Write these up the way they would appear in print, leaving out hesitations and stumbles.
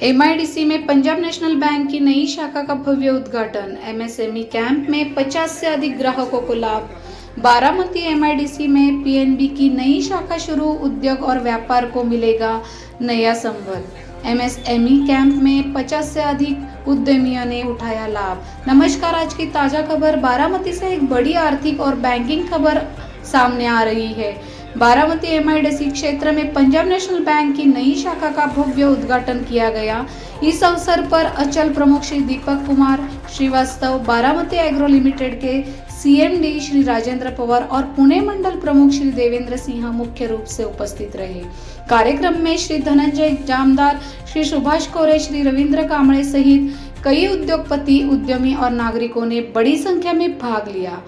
MIDC में Punjab national bank की नई शाखा का भव्य उद्घाटन। एमएसएमई कैंप में 50 से अधिक ग्राहकों को लाभ। बारामती एमआईडीसी में पीएनबी की नई शाखा शुरू, उद्योग और व्यापार को मिलेगा नया संबल। एमएसएमई कैंप में 50 से अधिक उद्यमियों ने उठाया लाभ। नमस्कार, आज की ताजा खबर बारामती से एक बड़ी आर्थिक और बैंकिंग खबर सामने आ रही है। बारामती एमआईडीसी क्षेत्र में पंजाब नेशनल बैंक की नई शाखा का भव्य उद्घाटन किया गया। इस अवसर पर अचल प्रमुख श्री दीपक कुमार श्रीवास्तव, बारामती एग्रो लिमिटेड के सीएमडी श्री राजेंद्र पवार और पुणे मंडल प्रमुख श्री देवेंद्र सिंह मुख्य रूप से उपस्थित रहे। कार्यक्रम में श्री धनंजय जामदार, श्री सुभाष कोरे, श्री रविंद्र कांबळे सहित कई उद्योगपति, उद्यमी और नागरिकों ने बड़ी संख्या में भाग लिया।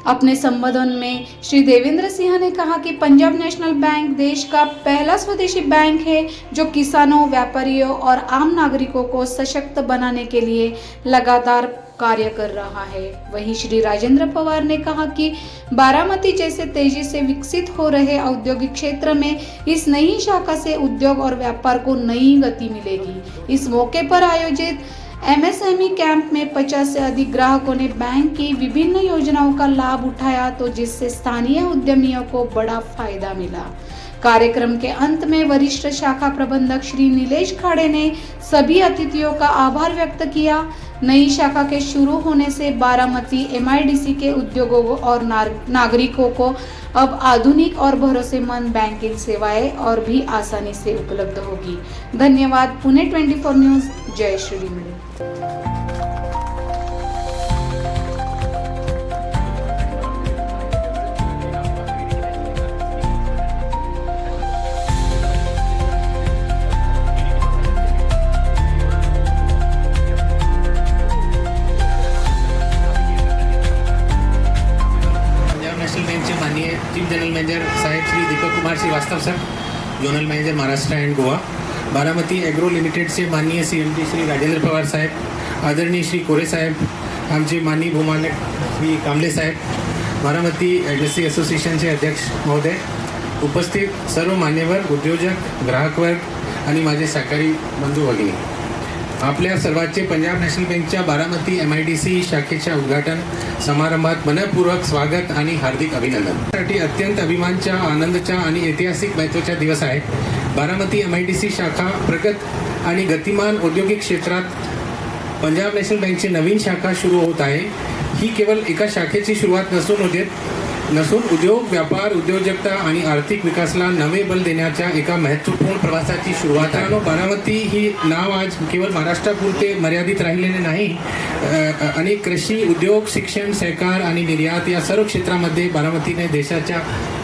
अपने संबोधन में श्री देवेंद्र सिंह ने कहा कि पंजाब नेशनल बैंक देश का पहला स्वदेशी बैंक है जो किसानों, व्यापारियों और आम नागरिकों को सशक्त बनाने के लिए लगातार कार्य कर रहा है। वहीं श्री राजेंद्र पवार ने कहा कि बारामती जैसे तेजी से विकसित हो रहे औद्योगिक क्षेत्र में इस नई शाखा से उद्योग और व्यापार को नई गति मिलेगी। इस मौके पर आयोजित एमएसएमई कैंप में 50 से अधिक ग्राहकों ने बैंक की विभिन्न योजनाओं का लाभ उठाया, तो जिससे स्थानीय उद्यमियों को बड़ा फायदा मिला। कार्यक्रम के अंत में वरिष्ठ शाखा प्रबंधक श्री नीलेश खाड़े ने सभी अतिथियों का आभार व्यक्त किया। नई शाखा के शुरू होने से बारामती एमआईडीसी के उद्योगों और नागरिकों को अब आधुनिक और भरोसेमंद बैंकिंग सेवाएं और भी आसानी से उपलब्ध होगी। धन्यवाद। पुणे 24 न्यूज, जय श्री राम। माननीय चीफ जनरल मैनेजर साहेब Shri Deepak Kumar Shrivastava sir, zonal manager Maharashtra and Goa. Baramati agro limited से माननीय सीएमडी श्री राजेंद्र पवार साहेब, आदरणीय श्री कोरे साहेब, आमचे माननीय भूमालक श्री कांबळे साहेब, बारामती इंडस्ट्री असोसिएशनचे अध्यक्ष महोदय, उपस्थित सर्व मान्यवर, उद्योजक, ग्राहक वर्ग आणि माझे सहकारी बंधू भगिनी, आपल्या सर्वांचे पंजाब नॅशनल बँकच्या बारामती एमआयडीसी शाखेच्या उद्घाटन समारंभात मनपूर्वक स्वागत आणि हार्दिक अभिनंदन। साठी अत्यंत अभिमानच्या, आनंदाच्या आणि ऐतिहासिक महत्त्वाचा दिवस आहे। बारामती एमआयडीसी शाखा प्रगत आणि गतिमान औद्योगिक क्षेत्रात पंजाब नॅशनल बँकची नवीन शाखा सुरू होत आहे। ही केवळ एका शाखेची सुरुवात नसून उद्योग, व्यापार, उद्योजकता आणि आर्थिक विकासाला नवे बल देण्याच्या एका महत्त्वपूर्ण प्रवासाची सुरुवात आहे। बारामती ही नाव आज केवळ महाराष्ट्रापुरते मर्यादित राहिलेले नाही। अनेक कृषी, उद्योग, शिक्षण, सहकार आणि निर्यात या सर्व क्षेत्रामध्ये बारामतीने देशाच्या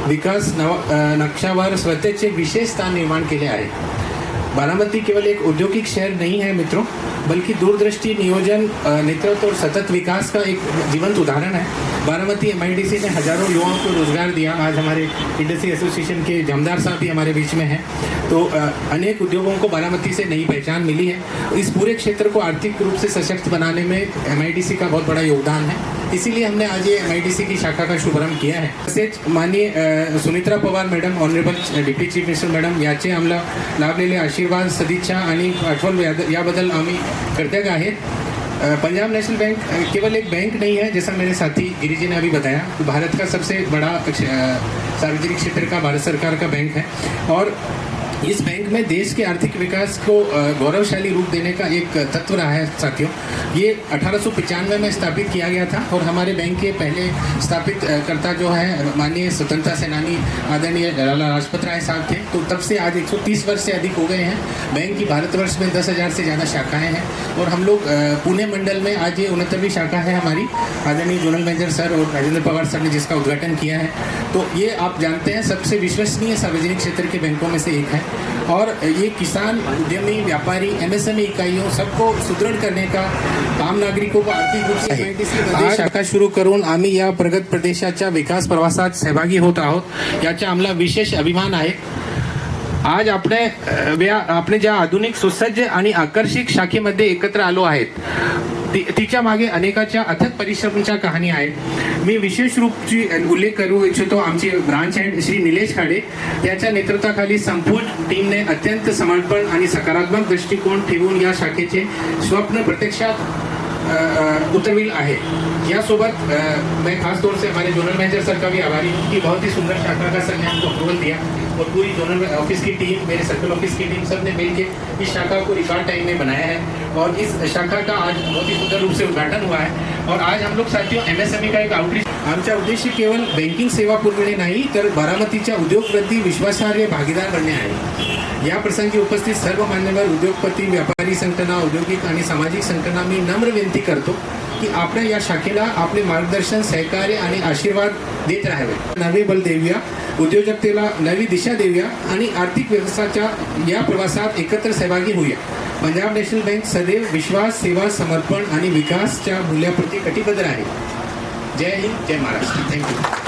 विकास नक्शावर स्वतःचे विशेष स्थान निर्माण केले आहे। बारामती केवल एक औद्योगिक शहर नहीं है मित्रों, बल्कि दूरदृष्टि, नियोजन, नेतृत्व और सतत विकास का एक जीवंत उदाहरण है। बारामती एमआईडीसी ने हजारों युवाओं को रोजगार दिया। आज हमारे इंडस्ट्री एसोसिएशन के जमदार साहब भी हमारे बीच में हैं। तो अनेक उद्योगों को बारामती से नई पहचान मिली है। इस पूरे क्षेत्र को आर्थिक रूप से सशक्त बनाने में एमआईडीसी का बहुत बड़ा योगदान है। इसीलिए हमने आज ये एमआईडीसी की शाखा का शुभारंभ किया है। तसेच माननीय Sunitra Pawar madam, honourable deputy chief minister madam याचे आम्हाला लाभलेले आशीर्वाद, सदिच्छा आणि आठवण याबद्दल आम्ही कृतज्ञ आहेत। पंजाब नेशनल बैंक केवल एक बैंक नहीं है, जैसा मेरे साथी गिरी जी ने अभी बताया, भारत का सबसे बड़ा सार्वजनिक क्षेत्र का भारत सरकार का बैंक है। और इस बैंक में देश के आर्थिक विकास को गौरवशाली रूप देने का एक तत्व रहा है साथियों। ये 1895 में स्थापित किया गया था और हमारे बैंक के पहले स्थापित कर्ता जो है माननीय स्वतंत्रता सेनानी आदरणीय लाला लाजपत राय साहब थे। तो तब से आज 130 वर्ष से अधिक हो गए हैं। बैंक की भारतवर्ष में 10,000 से ज़्यादा शाखाएं हैं और हम लोग पुणे मंडल में आज ये 69वीं शाखा है हमारी। आदरणीय जोनल मैनेजर सर और राजेंद्र पवार सर ने जिसका उद्घाटन किया है। तो ये आप जानते हैं सबसे विश्वसनीय सार्वजनिक क्षेत्र के बैंकों में से एक है और ये किसान, उद्यमी, व्यापारी, एमएसएमई इकाइयों सबको सुदृढ़ करने का, आम नागरिकों को आर्थिक रूप से एमआयडीसी शाखा सुरू करून आम्ही या प्रगत प्रदेशाच्या विकास प्रवासात सहभागी होत आहोत, याचा आम्हाला विशेष अभिमान आहे। आज आपण ज्या आधुनिक, सुसज्ज आणि आकर्षक शाखेमध्ये एकत्र आलो आहेत, तिच्या मागे अनेकाच्या अथक परिश्रमाच्या कहाणी आहेत. मी विशेष रूपची उल्लेख करू इच्छितो आमचे ब्रांच हेड श्री निलेश खाडे याच्या नेतृत्वाखाली संपूर्ण टीमने अत्यंत समर्पण आणि सकारात्मक दृष्टिकोन ठेवून या शाखेचे स्वप्न प्रत्यक्षात उतरविल आहे. यासोबत मैं खास तौर से हमारे जोनल मैनेजर सर का भी आभारी हूँ कि बहुत ही सुंदर शाखा का सर ने हमको अप्रूवल दिया और पूरी जोनल ऑफिस की टीम, मेरे सर्कल ऑफिस की टीम सब ने मिलकर इस शाखा को रिकॉर्ड टाइम में बनाया है और इस शाखा का आज बहुत ही सुंदर रूप से उद्घाटन हुआ है. और आज हम लोग साथियों MSME का एक आउटरीच, आमचा उद्देश केवळ बँकिंग सेवा पुरवणे नाही तर बारामतीच्या उद्योगप्रती विश्वासार्ह भागीदार बनणे आहे. या प्रसंगी उपस्थित सर्व मान्यवर उद्योगपती, व्यापारी संघटना, औद्योगिक आणि सामाजिक संघटना मी नम्र विनंती करतो की आपल्या या शाखेला आपले मार्गदर्शन, सहकार्य आणि आशीर्वाद देत राहावे. नवे बल देऊया, उद्योजकतेला नवी दिशा देऊया आणि आर्थिक व्यवस्थाच्या या प्रवासात एकत्र सहभागी होऊया. पंजाब नॅशनल बँक सदैव विश्वास, सेवा, समर्पण आणि विकासच्या मूल्याप्रती कटिबद्ध आहे. जय हिंद, जय महाराष्ट्र. थँक्यू.